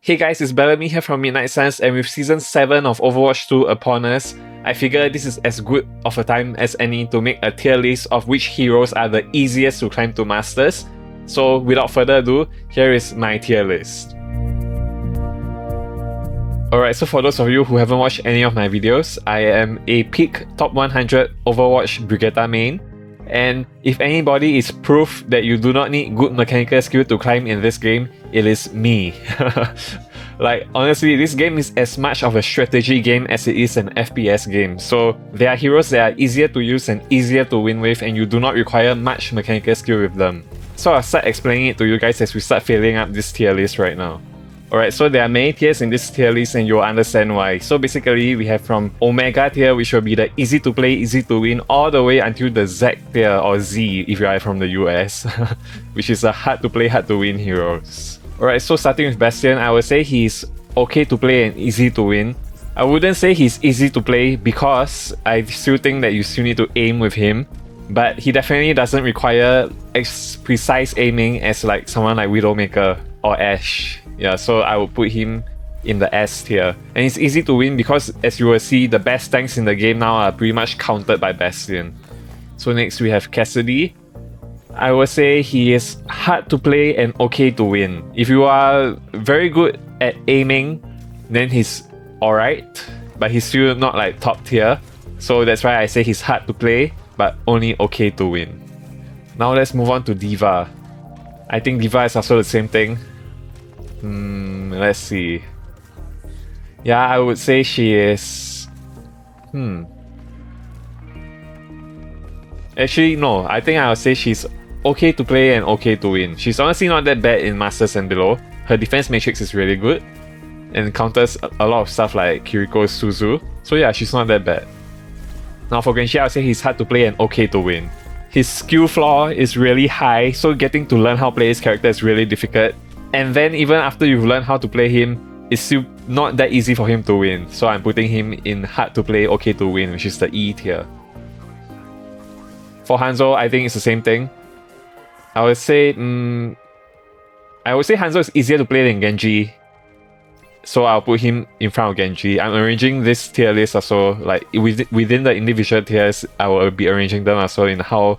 Hey guys, it's Bellamy here from Midnight Suns, and with Season 7 of Overwatch 2 upon us, I figure this is as good of a time as any to make a tier list of which heroes are the easiest to climb to Masters. So without further ado, here is my tier list. Alright, so for those of you who haven't watched any of my videos, I am a peak top 100 Overwatch Brigitte main. And if anybody is proof that you do not need good mechanical skill to climb in this game, it is me. Like, honestly, this game is as much of a strategy game as it is an FPS game. So there are heroes that are easier to use and easier to win with, and you do not require much mechanical skill with them. So I'll start explaining it to you guys as we start filling up this tier list right now. Alright, so there are many tiers in this tier list and you'll understand why. So basically, we have from Omega tier, which will be the easy to play, easy to win, all the way until the Z tier, or Z if you are from the US, which is a hard to play, hard to win heroes. Alright, so starting with Bastion, I would say he's okay to play and easy to win. I wouldn't say he's easy to play because I still think that you still need to aim with him, but he definitely doesn't require as precise aiming as like someone like Widowmaker or Ashe. Yeah, so I will put him in the S tier. And it's easy to win because, as you will see, the best tanks in the game now are pretty much countered by Bastion. So next we have Cassidy. I would say he is hard to play and okay to win. If you are very good at aiming, then he's alright, but he's still not like top tier. So that's why I say he's hard to play, but only okay to win. Now let's move on to D.Va. I think D.Va is also the same thing. Let's see. Yeah, I would say she is... Actually, no. I think I would say she's okay to play and okay to win. She's honestly not that bad in Masters and below. Her defense matrix is really good and counters a lot of stuff like Kiriko's Suzu. So yeah, she's not that bad. Now for Genji, I would say he's hard to play and okay to win. His skill floor is really high, so getting to learn how to play his character is really difficult. And then even after you've learned how to play him, it's still not that easy for him to win. So I'm putting him in hard to play, okay to win, which is the E tier. For Hanzo, I think it's the same thing. I would say Hanzo is easier to play than Genji. So I'll put him in front of Genji. I'm arranging this tier list also, like within the individual tiers, I will be arranging them also in how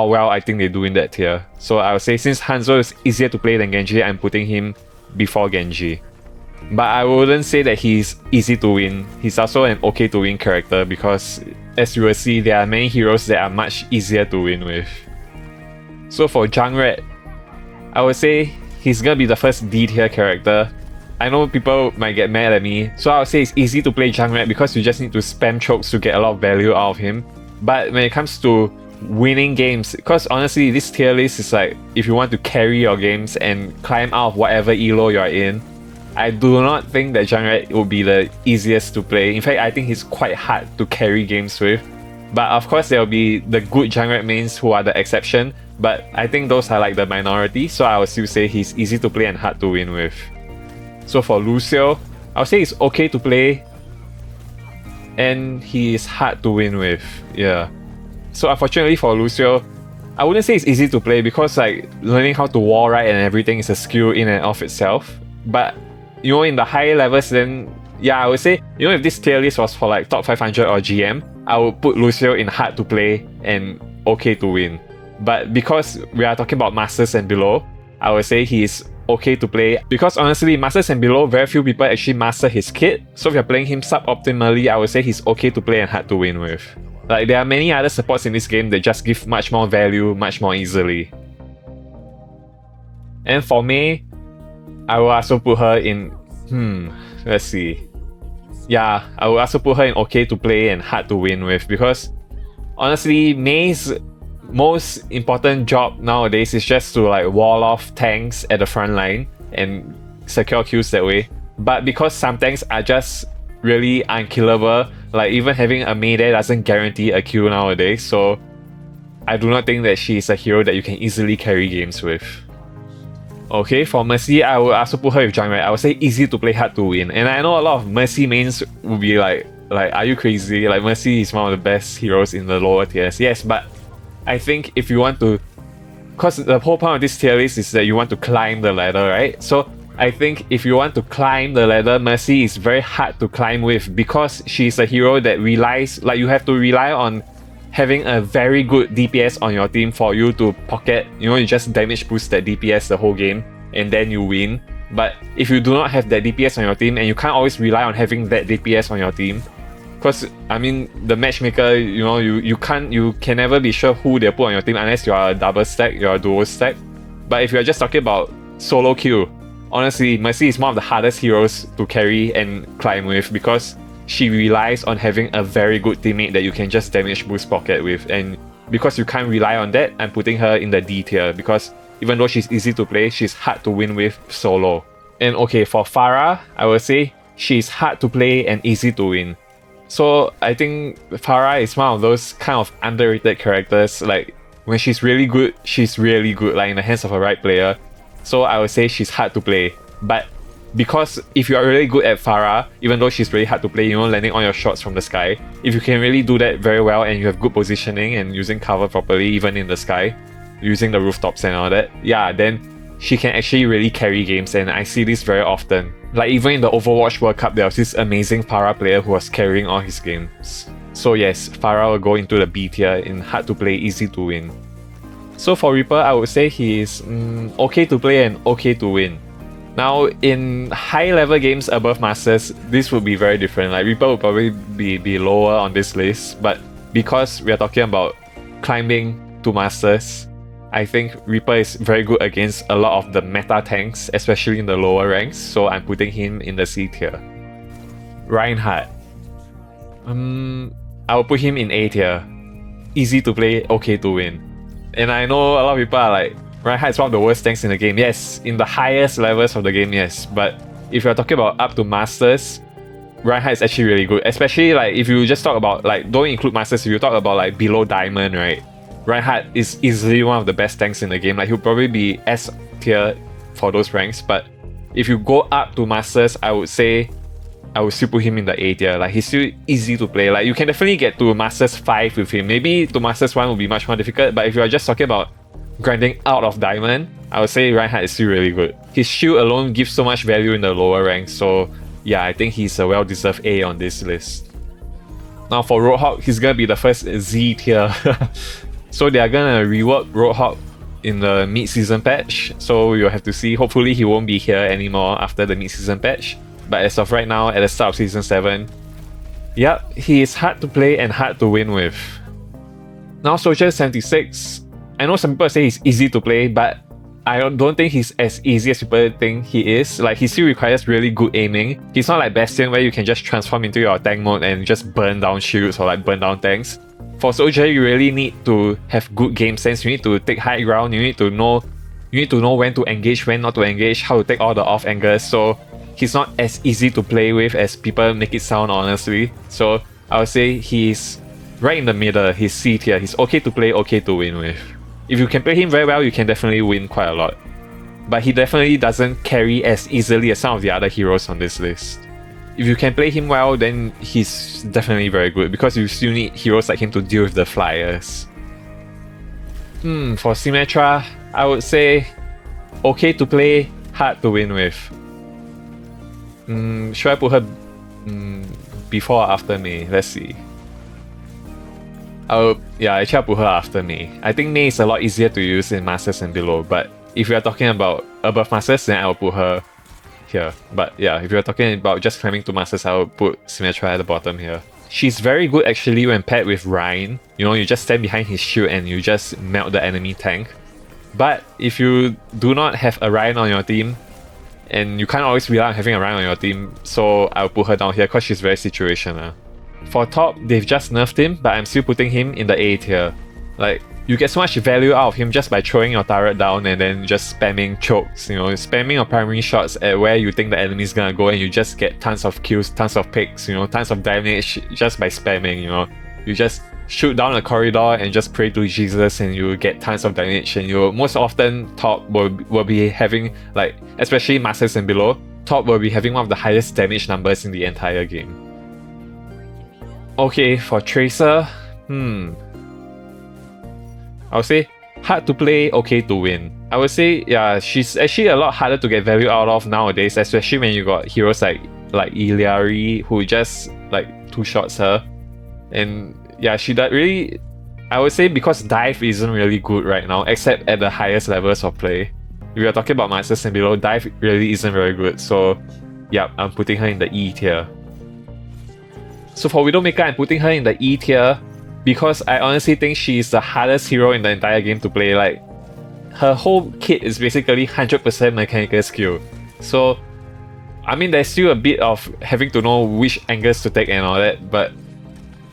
well I think they do in that tier. So I would say since Hanzo is easier to play than Genji, I'm putting him before Genji. But I wouldn't say that he's easy to win. He's also an okay to win character because, as you will see, there are many heroes that are much easier to win with. So for Junkrat, I would say he's gonna be the first D tier character. I know people might get mad at me, so I would say it's easy to play Junkrat because you just need to spam chokes to get a lot of value out of him. But when it comes to winning games, because honestly this tier list is like if you want to carry your games and climb out of whatever elo you're in, I do not think that Junkrat will be the easiest to play. In fact, I think he's quite hard to carry games with. But of course there will be the good Junkrat mains who are the exception, but I think those are like the minority, so I would still say he's easy to play and hard to win with. So for Lucio, I would say he's okay to play and he is hard to win with. Yeah. So unfortunately for Lucio, I wouldn't say it's easy to play because like learning how to wall ride and everything is a skill in and of itself. But you know, in the higher levels, then yeah, I would say, you know, if this tier list was for like top 500 or GM, I would put Lucio in hard to play and okay to win. But because we are talking about Masters and below, I would say he's okay to play because honestly, Masters and below, very few people actually master his kit. So if you're playing him suboptimally, I would say he's okay to play and hard to win with. Like, there are many other supports in this game that just give much more value, much more easily. And for Mei, I will also put her in... let's see. Yeah, I will also put her in okay to play and hard to win with because honestly, Mei's most important job nowadays is just to like wall off tanks at the front line and secure kills that way. But because some tanks are just really unkillable, like even having a Mei there doesn't guarantee a kill nowadays, so I do not think that she is a hero that you can easily carry games with. Okay, for Mercy, I will also put her with Junkrat. I would say easy to play, hard to win. And I know a lot of Mercy mains will be like, are you crazy? Like, Mercy is one of the best heroes in the lower tiers. Yes, but I think if you want to... Because the whole point of this tier list is that you want to climb the ladder, right? So I think if you want to climb the ladder, Mercy is very hard to climb with because she's a hero that relies, like you have to rely on having a very good DPS on your team for you to pocket, you just damage boost that DPS the whole game and then you win. But if you do not have that DPS on your team and you can't always rely on having that DPS on your team, because I mean the matchmaker, you can never be sure who they put on your team unless you are a double stack, you're a dual stack. But if you're just talking about solo queue, honestly, Mercy is one of the hardest heroes to carry and climb with because she relies on having a very good teammate that you can just damage boost pocket with, and because you can't rely on that, I'm putting her in the D tier because even though she's easy to play, she's hard to win with solo. And okay, for Pharah, I would say she's hard to play and easy to win. So I think Pharah is one of those kind of underrated characters. Like when she's really good, like in the hands of a right player. So I would say she's hard to play. But because if you are really good at Pharah, even though she's really hard to play, landing on your shots from the sky, if you can really do that very well and you have good positioning and using cover properly even in the sky, using the rooftops and all that, yeah, then she can actually really carry games, and I see this very often. Like even in the Overwatch World Cup, there was this amazing Pharah player who was carrying all his games. So yes, Pharah will go into the B tier in hard to play, easy to win. So for Reaper, I would say he is okay to play and okay to win. Now in high level games above Masters, this would be very different. Like Reaper would probably be lower on this list, but because we are talking about climbing to Masters, I think Reaper is very good against a lot of the meta tanks, especially in the lower ranks, so I'm putting him in the C tier. Reinhardt. I will put him in A tier. Easy to play, okay to win. And I know a lot of people are like, Reinhardt is one of the worst tanks in the game. Yes, in the highest levels of the game, yes. But if you're talking about up to Masters, Reinhardt is actually really good. Especially like if you just talk about, like, don't include Masters, if you talk about like below Diamond, right? Reinhardt is easily one of the best tanks in the game. Like he'll probably be S tier for those ranks. But if you go up to Masters, I would say I would still put him in the A tier. Like he's still easy to play. Like you can definitely get to Masters 5 with him. Maybe to Masters 1 will be much more difficult. But if you are just talking about grinding out of Diamond, I would say Reinhardt is still really good. His shield alone gives so much value in the lower ranks. So yeah, I think he's a well-deserved A on this list. Now for Roadhog, he's gonna be the first Z tier. So they are gonna rework Roadhog in the mid-season patch, so you'll have to see. Hopefully he won't be here anymore after the mid-season patch, but as of right now, at the start of Season 7, yep, he is hard to play and hard to win with. Now Sojourn 76, I know some people say he's easy to play, but I don't think he's as easy as people think he is. Like he still requires really good aiming. He's not like Bastion where you can just transform into your tank mode and just burn down shields or like burn down tanks. For Sojourn, you really need to have good game sense. You need to take high ground. You need to know when to engage, when not to engage, how to take all the off angles. So he's not as easy to play with as people make it sound, honestly. So I would say he's right in the middle. He's C tier. He's okay to play, okay to win with. If you can play him very well, you can definitely win quite a lot. But he definitely doesn't carry as easily as some of the other heroes on this list. If you can play him well, then he's definitely very good because you still need heroes like him to deal with the flyers. For Symmetra, I would say okay to play, hard to win with. Should I put her before or after May? Let's see. Actually I'll put her after May. I think May is a lot easier to use in Masters and below, but if we are talking about above Masters, then I'll put her here. But yeah, if you're talking about just climbing to Masters, I would put Symmetra at the bottom here. She's very good actually when paired with Rein. You just stand behind his shield and you just melt the enemy tank. But if you do not have a Rein on your team, and you can't always rely on having a Rein on your team, so I'll put her down here because she's very situational. For top, they've just nerfed him, but I'm still putting him in the A tier. Like, you get so much value out of him just by throwing your turret down and then just spamming chokes, spamming your primary shots at where you think the enemy's gonna go, and you just get tons of kills, tons of picks, tons of damage just by spamming, You just shoot down a corridor and just pray to Jesus and you get tons of damage, and most often top will be having, like, especially Masters and below, top will be having one of the highest damage numbers in the entire game. Okay, for Tracer, I'll say hard to play, okay to win. I would say, yeah, she's actually a lot harder to get value out of nowadays, especially when you got heroes like Illari who just like two-shots her. And yeah, she does really, I would say, because dive isn't really good right now, except at the highest levels of play. If we are talking about masters and below, dive really isn't very good. So yeah, I'm putting her in the E tier. So for Widowmaker, I'm putting her in the E tier because I honestly think she's the hardest hero in the entire game to play. Like, her whole kit is basically 100% mechanical skill. So, I mean, there's still a bit of having to know which angles to take and all that, but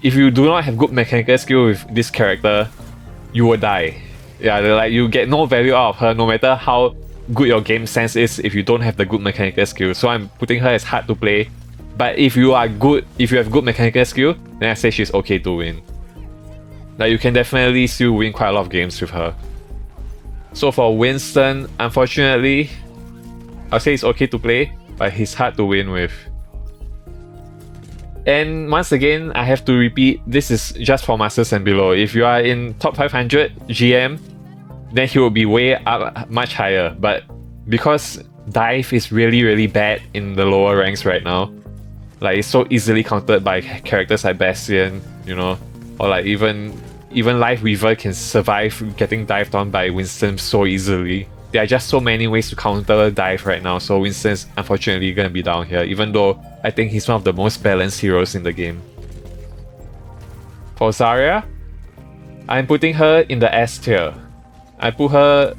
if you do not have good mechanical skill with this character, you will die. Yeah, like, you get no value out of her no matter how good your game sense is if you don't have the good mechanical skill. So I'm putting her as hard to play. But if you have good mechanical skill, then I say she's okay to win. Like, you can definitely still win quite a lot of games with her. So for Winston, unfortunately, I'll say it's okay to play, but he's hard to win with. And once again, I have to repeat, this is just for Masters and below. If you are in top 500 GM, then he will be way up much higher. But because dive is really bad in the lower ranks right now, like, it's so easily countered by characters like Bastion, you know, or like even Lifeweaver can survive getting dived on by Winston so easily. There are just so many ways to counter dive right now, so Winston's unfortunately gonna be down here, even though I think he's one of the most balanced heroes in the game. For Zarya, I'm putting her in the S tier. I put her...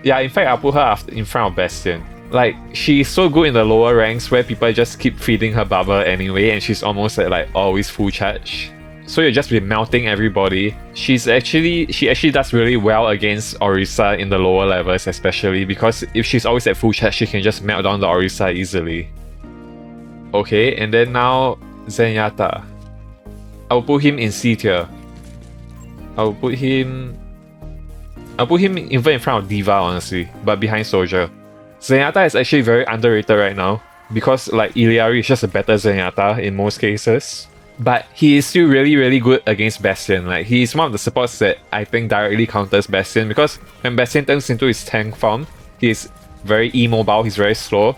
yeah, in fact, I'll put her in front of Bastion. Like, she's so good in the lower ranks where people just keep feeding her bubble anyway, and she's almost at like always full charge. So you'll just be melting everybody. She actually does really well against Orisa in the lower levels, especially because if she's always at full charge, she can just melt down the Orisa easily. Okay, and then now Zenyatta. I'll put him in C tier. I'll put him even in front of D.Va, honestly, but behind Sojourn. Zenyatta is actually very underrated right now because like Illari is just a better Zenyatta in most cases. But he is still really good against Bastion. Like, he is one of the supports that I think directly counters Bastion, because when Bastion turns into his tank form, he is very immobile, he's very slow.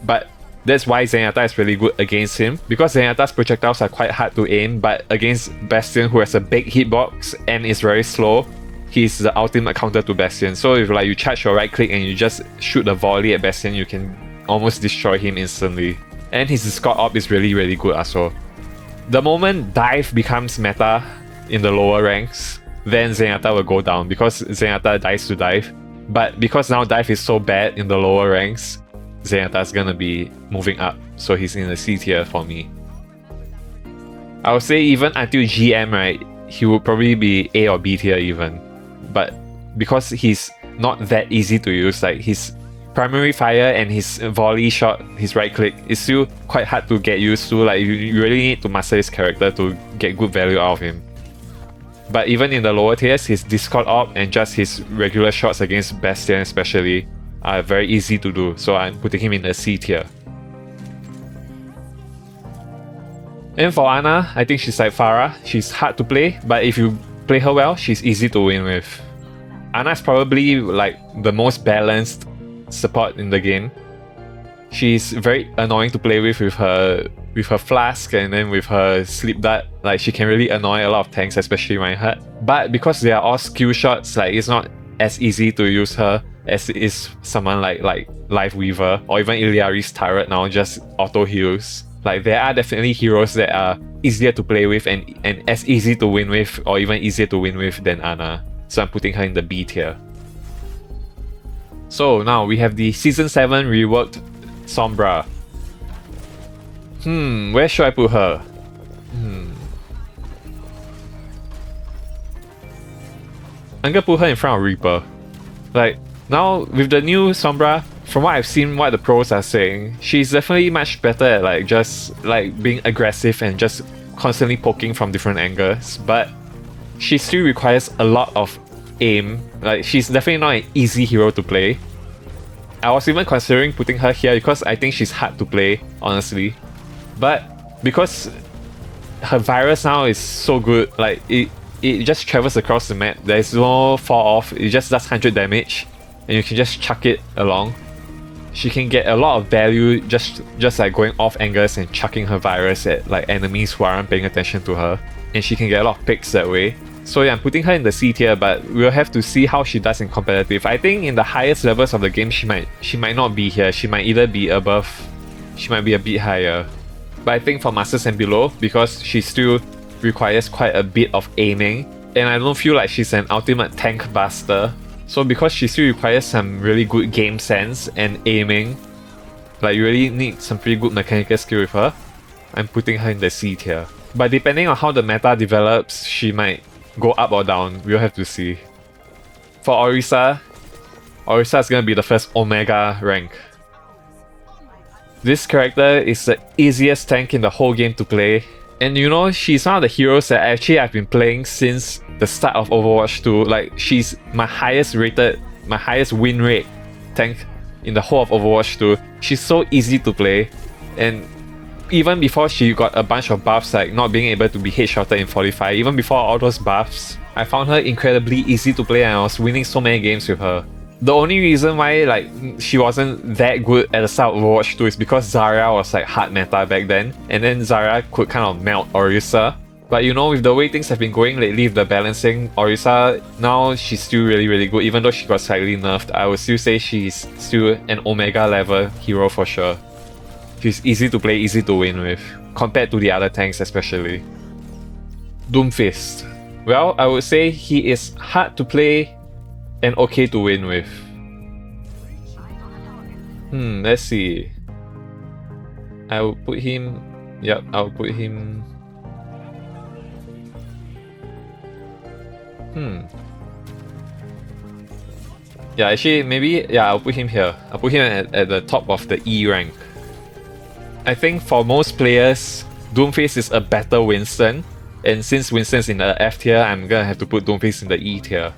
But that's why Zenyatta is really good against him, because Zenyatta's projectiles are quite hard to aim, but against Bastion, who has a big hitbox and is very slow, he's the ultimate counter to Bastion. So if like you charge your right click and you just shoot a volley at Bastion, you can almost destroy him instantly. And his Scott Op is really good also. The moment dive becomes meta in the lower ranks, then Zenyatta will go down because Zenyatta dies to dive. But because now dive is so bad in the lower ranks, Zenyatta's gonna be moving up, so he's in the C tier for me. I would say even until GM, right, he would probably be A or B tier even. But because he's not that easy to use, like his primary fire and his volley shot, his right click, is still quite hard to get used to. Like, you really need to master his character to get good value out of him. But even in the lower tiers, his Discord Op and just his regular shots against Bastion especially are very easy to do, so I'm putting him in the C tier. And for Ana, I think she's like Pharah. She's hard to play, but if you play her well, she's easy to win with. Ana's probably like the most balanced support in the game. She's very annoying to play with her flask and then with her sleep dart. Like, she can really annoy a lot of tanks, especially Reinhardt. But because they are all skill shots, like, it's not as easy to use her as it is someone like Lifeweaver or even Illari's turret now just auto heals. Like, there are definitely heroes that are easier to play with and as easy to win with, or even easier to win with than Ana. So I'm putting her in the B tier. So now we have the Season 7 reworked Sombra. Where should I put her? I'm gonna put her in front of Reaper. Like, now with the new Sombra, from what I've seen, what the pros are saying, she's definitely much better at like just like being aggressive and just constantly poking from different angles, but she still requires a lot of aim. Like, she's definitely not an easy hero to play. I was even considering putting her here because I think she's hard to play, honestly. But because her virus now is so good, like it just travels across the map. There's no fall off, it just does 100 damage and you can just chuck it along. She can get a lot of value just like going off angles and chucking her virus at like enemies who aren't paying attention to her. And she can get a lot of picks that way. So yeah, I'm putting her in the C tier, but we'll have to see how she does in competitive. I think in the highest levels of the game, she might not be here. She might either be above, she might be a bit higher. But I think for Masters and below, because she still requires quite a bit of aiming, and I don't feel like she's an ultimate tank buster. So because she still requires some really good game sense and aiming, like you really need some pretty good mechanical skill with her, I'm putting her in the C tier. But depending on how the meta develops, she might go up or down, we'll have to see. For Orisa is gonna be the first Omega rank. This character is the easiest tank in the whole game to play. And you know, she's one of the heroes that actually I've been playing since the start of Overwatch 2. Like, she's my highest win rate tank in the whole of Overwatch 2. She's so easy to play. And even before she got a bunch of buffs, like not being able to be headshotted in 45, even before all those buffs, I found her incredibly easy to play and I was winning so many games with her. The only reason why like she wasn't that good at the start of Overwatch 2 is because Zarya was like hard meta back then, and then Zarya could kind of melt Orisa. But you know, with the way things have been going lately with the balancing, Orisa, now she's still really good. Even though she got slightly nerfed, I would still say she's still an Omega level hero for sure. She's easy to play, easy to win with, compared to the other tanks especially. Doomfist. Well, I would say he is hard to play and okay to win with. Let's see. I will put him... Yep, I'll put him... Yeah, actually, maybe... Yeah, I'll put him here. I'll put him at the top of the E rank. I think for most players, Doomfist is a better Winston. And since Winston's in the F tier, I'm gonna have to put Doomfist in the E tier.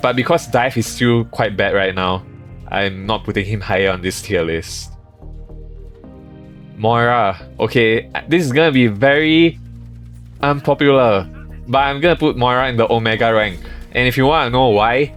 But because dive is still quite bad right now, I'm not putting him higher on this tier list. Moira. Okay, this is gonna be very unpopular, but I'm gonna put Moira in the Omega rank. And if you wanna know why,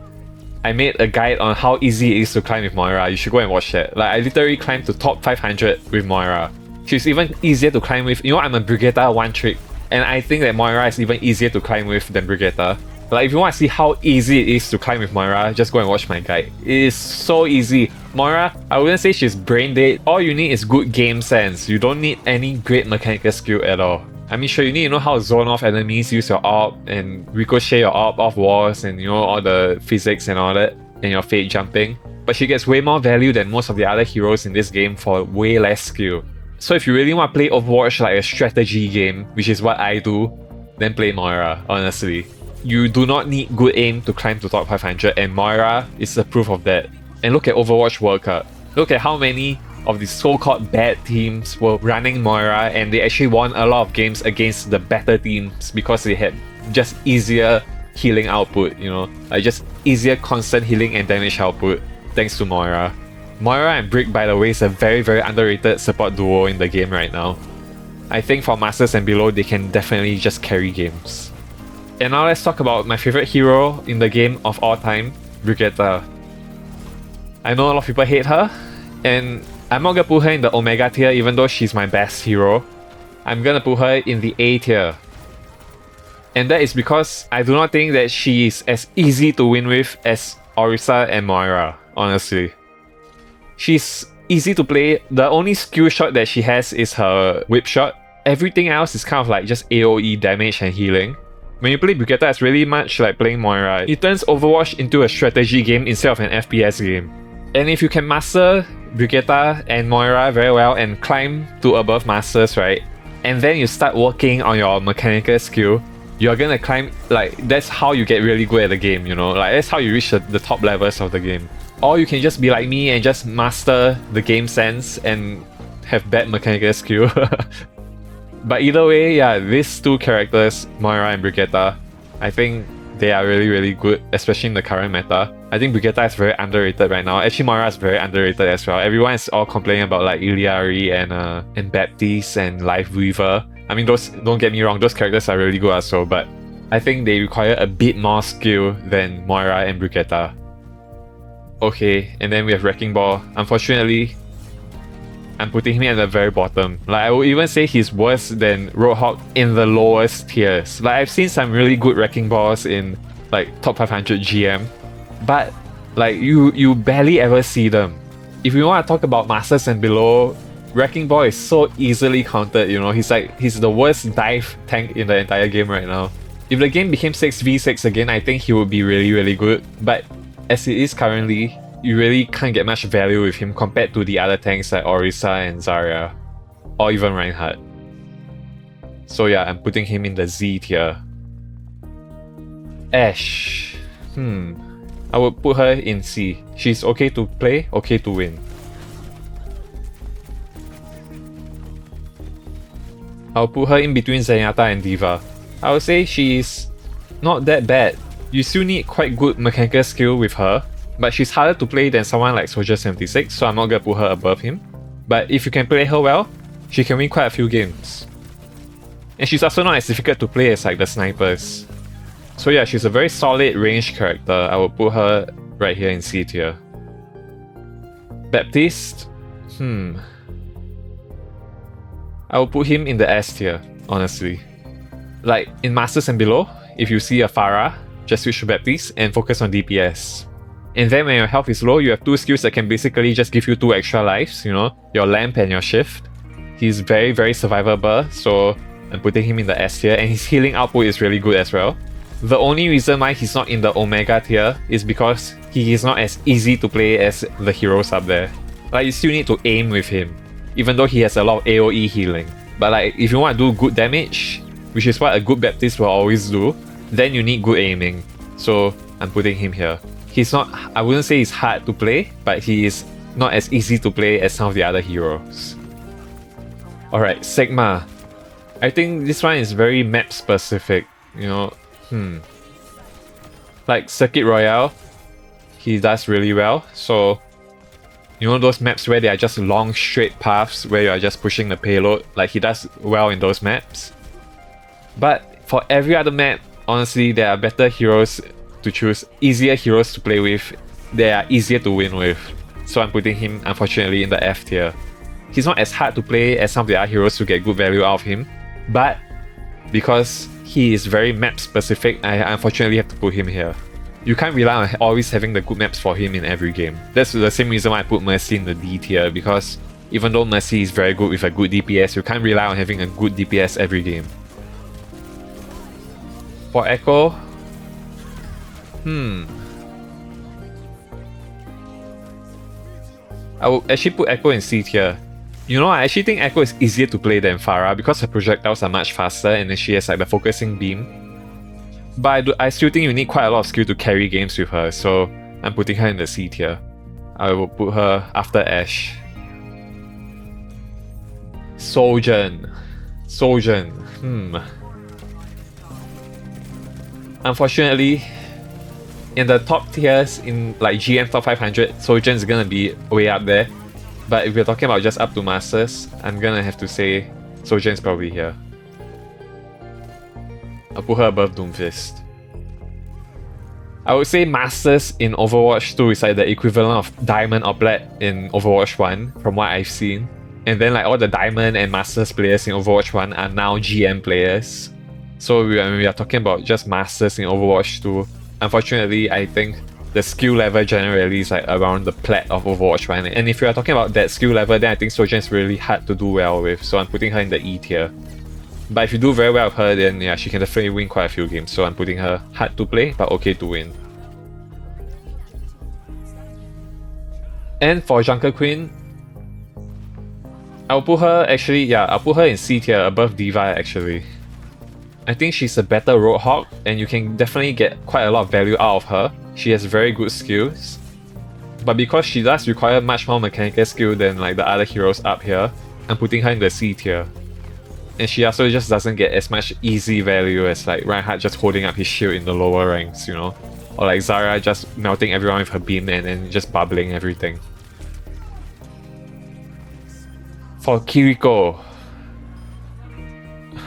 I made a guide on how easy it is to climb with Moira. You should go and watch that. Like, I literally climbed to top 500 with Moira. She's even easier to climb with. You know, I'm a Brigitte one trick, and I think that Moira is even easier to climb with than Brigitte. Like, if you want to see how easy it is to climb with Moira, just go and watch my guide. It is so easy. Moira, I wouldn't say she's brain dead. All you need is good game sense. You don't need any great mechanical skill at all. I mean, sure, you need to know how to zone off enemies, use your AWP, and ricochet your AWP off walls, and you know, all the physics and all that, and your fade jumping. But she gets way more value than most of the other heroes in this game for way less skill. So if you really want to play Overwatch like a strategy game, which is what I do, then play Moira, honestly. You do not need good aim to climb to top 500, and Moira is the proof of that. And look at Overwatch World Cup. Look at how many of the so-called bad teams were running Moira, and they actually won a lot of games against the better teams because they had just easier healing output, you know, like just easier constant healing and damage output thanks to Moira. Moira and Brick, by the way, is a very underrated support duo in the game right now. I think for Masters and below, they can definitely just carry games. And now let's talk about my favorite hero in the game of all time, Brigitte. I know a lot of people hate her, and I'm not gonna put her in the Omega tier even though she's my best hero. I'm gonna put her in the A tier. And that is because I do not think that she is as easy to win with as Orisa and Moira, honestly. She's easy to play. The only skill shot that she has is her whip shot. Everything else is kind of like just AoE damage and healing. When you play Brigitte, it's really much like playing Moira. It turns Overwatch into a strategy game instead of an FPS game. And if you can master Brigitte and Moira very well and climb to above Masters, right? And then you start working on your mechanical skill, you're gonna climb, like, that's how you get really good at the game, you know? Like, that's how you reach the top levels of the game. Or you can just be like me and just master the game sense and have bad mechanical skill. But either way, yeah, these two characters, Moira and Brigitte, I think they are really good, especially in the current meta. I think Brigitte is very underrated right now. Actually, Moira is very underrated as well. Everyone is all complaining about like Illari and Baptiste and Lifeweaver. I mean, those, don't get me wrong, those characters are really good also, but I think they require a bit more skill than Moira and Brigitte. Okay, and then we have Wrecking Ball. Unfortunately, I'm putting him at the very bottom. Like, I would even say he's worse than Roadhog in the lowest tiers. Like, I've seen some really good Wrecking Balls in like top 500 GM, but like you barely ever see them. If you want to talk about Masters and below, Wrecking Ball is so easily counted, you know. He's the worst dive tank in the entire game right now. If the game became 6v6 again, I think he would be really, really good. But as it is currently, you really can't get much value with him compared to the other tanks like Orisa and Zarya, or even Reinhardt. So yeah, I'm putting him in the Z tier. Ashe. I would put her in C. She's okay to play, okay to win. I'll put her in between Zenyatta and D.Va. I would say she's not that bad. You still need quite good mechanical skill with her, but she's harder to play than someone like Sojourn 76, so I'm not gonna put her above him. But if you can play her well, she can win quite a few games. And she's also not as difficult to play as like the snipers. So yeah, she's a very solid range character. I will put her right here in C tier. Baptiste? I will put him in the S tier, honestly. Like, in Masters and below, if you see a Pharah, just switch to Baptiste and focus on DPS. And then when your health is low, you have two skills that can basically just give you 2 extra lives, you know, your Lamp and your Shift. He's very, very survivable, so I'm putting him in the S tier, and his healing output is really good as well. The only reason why he's not in the Omega tier is because he is not as easy to play as the heroes up there. Like, you still need to aim with him, even though he has a lot of AoE healing. But like, if you want to do good damage, which is what a good Baptiste will always do, then you need good aiming. So I'm putting him here. He's not, I wouldn't say he's hard to play, but he is not as easy to play as some of the other heroes. Alright, Sigma. I think this one is very map specific, you know. Like Circuit Royale, he does really well. So, you know those maps where they are just long straight paths where you are just pushing the payload, like he does well in those maps. But for every other map, honestly, there are better heroes to choose, easier heroes to play with, they are easier to win with. So I'm putting him, unfortunately, in the F tier. He's not as hard to play as some of the other heroes to get good value out of him, but because he is very map specific, I unfortunately have to put him here. You can't rely on always having the good maps for him in every game. That's the same reason why I put Mercy in the D tier, because even though Mercy is very good with a good DPS, you can't rely on having a good DPS every game. For Echo, I would actually put Echo in C tier. You know, I actually think Echo is easier to play than Pharah because her projectiles are much faster and then she has like the focusing beam. But I still think you need quite a lot of skill to carry games with her, so I'm putting her in the C tier. I will put her after Ashe. Sojourn. Unfortunately, in the top tiers, in like GM top 500, Sojourn is gonna be way up there. But if we're talking about just up to Masters, I'm gonna have to say Sojourn is probably here. I'll put her above Doomfist. I would say Masters in Overwatch 2 is like the equivalent of Diamond or Plat in Overwatch 1, from what I've seen. And then like all the Diamond and Masters players in Overwatch 1 are now GM players. So when we are talking about just Masters in Overwatch 2, unfortunately, I think the skill level generally is like around the Plat of Overwatch 1. And if you are talking about that skill level, then I think Sojourn is really hard to do well with. So I'm putting her in the E tier. But if you do very well with her, then yeah, she can definitely win quite a few games. So I'm putting her hard to play, but okay to win. And for Junker Queen, I'll put her I'll put her in C tier above D.Va actually. I think she's a better Roadhog, and you can definitely get quite a lot of value out of her. She has very good skills. But because she does require much more mechanical skill than like the other heroes up here, I'm putting her in the C tier. And she also just doesn't get as much easy value as like Reinhardt just holding up his shield in the lower ranks, you know? Or like Zarya just melting everyone with her beam and then just bubbling everything. For Kiriko,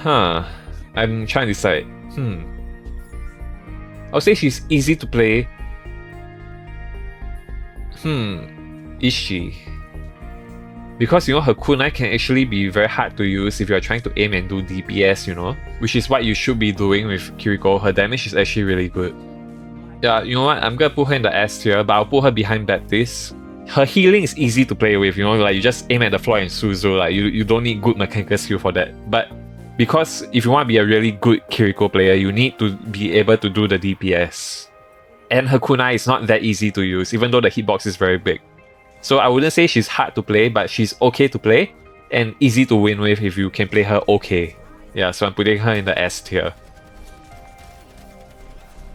I'm trying to decide. I'll say she's easy to play. Is she? Because you know her kunai can actually be very hard to use if you're trying to aim and do DPS, you know? Which is what you should be doing with Kiriko. Her damage is actually really good. Yeah, you know what? I'm gonna put her in the S tier, but I'll put her behind Baptiste. Her healing is easy to play with, you know, like you just aim at the floor and Suzu, like you don't need good mechanical skill for that. But because if you want to be a really good Kiriko player, you need to be able to do the DPS. And her kunai is not that easy to use, even though the hitbox is very big. So I wouldn't say she's hard to play, but she's okay to play and easy to win with if you can play her okay. Yeah, so I'm putting her in the S tier.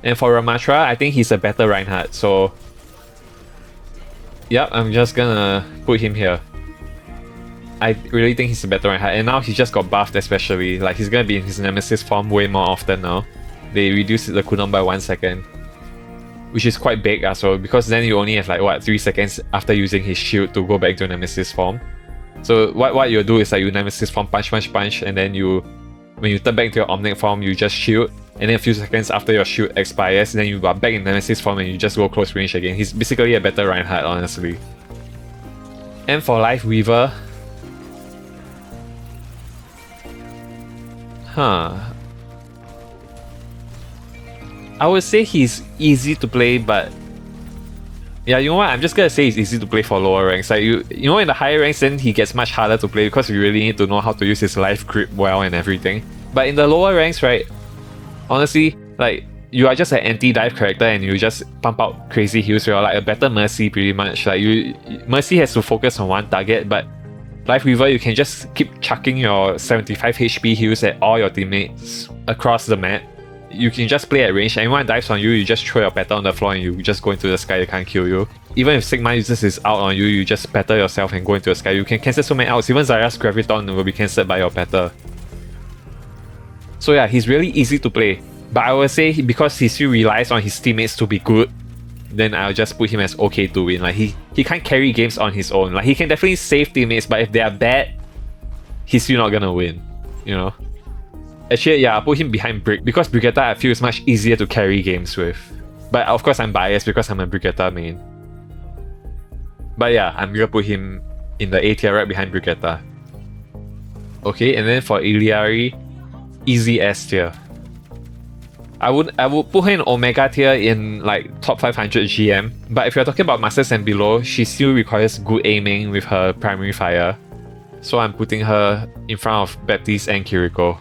And for Ramattra, I think he's a better Reinhardt, so yep, I'm just gonna put him here. I really think he's a better Reinhardt, and now he just got buffed especially, like he's gonna be in his Nemesis form way more often now. They reduced the cooldown by 1 second, which is quite big also, because then you only have like what, 3 seconds after using his shield to go back to Nemesis form. So what you'll do is like you Nemesis form, punch, and then when you turn back to your Omnic form, you just shield, and then a few seconds after your shield expires, then you are back in Nemesis form and you just go close range again. He's basically a better Reinhardt, honestly. And for Lifeweaver, I would say he's easy to play, but yeah, you know what? I'm just gonna say he's easy to play for lower ranks. Like you know, in the higher ranks, then he gets much harder to play because you really need to know how to use his life grip well and everything. But in the lower ranks, right? Honestly, like you are just an anti-dive character and you just pump out crazy heals. You're like a better Mercy pretty much. Like Mercy has to focus on one target, but Lifeweaver, you can just keep chucking your 75 HP heals at all your teammates across the map. You can just play at range. Anyone dives on you, you just throw your petal on the floor and you just go into the sky, they can't kill you. Even if Sigma uses his out on you, you just petal yourself and go into the sky. You can cancel so many outs. Even Zarya's Graviton will be cancelled by your petal. So yeah, he's really easy to play. But I would say because he still relies on his teammates to be good, then I'll just put him as okay to win. Like he can't carry games on his own. Like he can definitely save teammates, but if they are bad, he's still not gonna win, you know? Actually, yeah, I'll put him behind Brick because Brigitte I feel is much easier to carry games with. But of course I'm biased because I'm a Brigitte main. But yeah, I'm gonna put him in the A tier right behind Brigitte. Okay, and then for Illari, easy S tier. I would put her in Omega tier in like top 500 GM, but if you're talking about Masters and below, she still requires good aiming with her primary fire. So I'm putting her in front of Baptiste and Kiriko.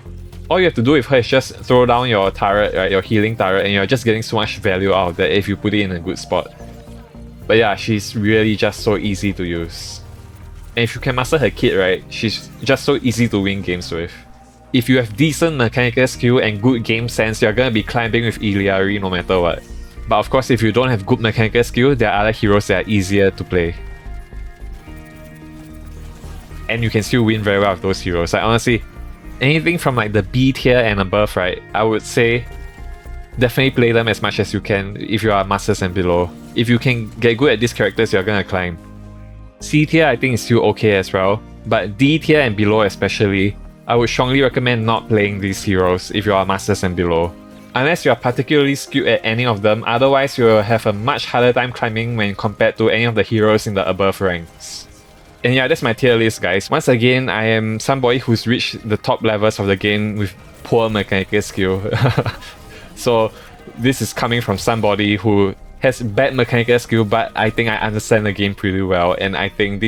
All you have to do with her is just throw down your turret, right, your healing turret, and you're just getting so much value out of that if you put it in a good spot. But yeah, she's really just so easy to use. And if you can master her kit, right, she's just so easy to win games with. If you have decent mechanical skill and good game sense, you're gonna be climbing with Illari no matter what. But of course, if you don't have good mechanical skill, there are other heroes that are easier to play. And you can still win very well with those heroes. Like honestly, anything from like the B tier and above, right, I would say definitely play them as much as you can if you are Masters and below. If you can get good at these characters, you're gonna climb. C tier I think is still okay as well, but D tier and below especially, I would strongly recommend not playing these heroes if you are Masters and below. Unless you are particularly skilled at any of them, otherwise you will have a much harder time climbing when compared to any of the heroes in the above ranks. And yeah, that's my tier list, guys. Once again, I am somebody who's reached the top levels of the game with poor mechanical skill. So this is coming from somebody who has bad mechanical skill, but I think I understand the game pretty well, and I think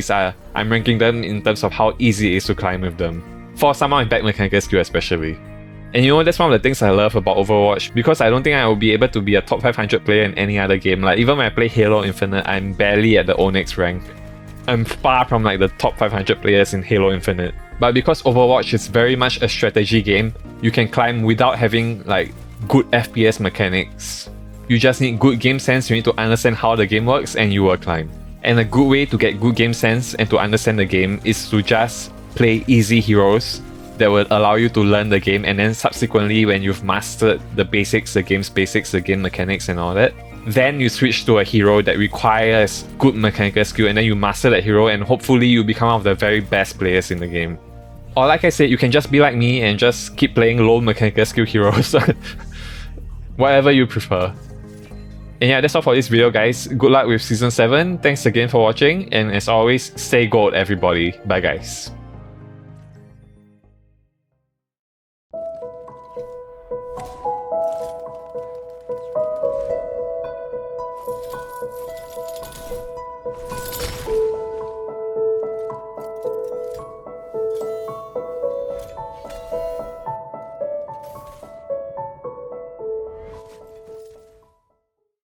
I'm ranking them in terms of how easy it is to climb with them. For someone with bad mechanical skill especially. And you know, that's one of the things I love about Overwatch, because I don't think I will be able to be a top 500 player in any other game. Like even when I play Halo Infinite, I'm barely at the Onyx rank. I'm far from like the top 500 players in Halo Infinite. But because Overwatch is very much a strategy game, you can climb without having like good FPS mechanics. You just need good game sense, you need to understand how the game works, and you will climb. And a good way to get good game sense and to understand the game is to just play easy heroes that will allow you to learn the game, and then subsequently when you've mastered the basics, the game's basics, the game mechanics and all that, then you switch to a hero that requires good mechanical skill, and then you master that hero, and hopefully you become one of the very best players in the game. Or like I said, you can just be like me and just keep playing low mechanical skill heroes. whatever you prefer. And yeah, that's all for this video, guys. Good luck with Season 7. Thanks again for watching, and as always, stay gold, everybody. Bye, guys.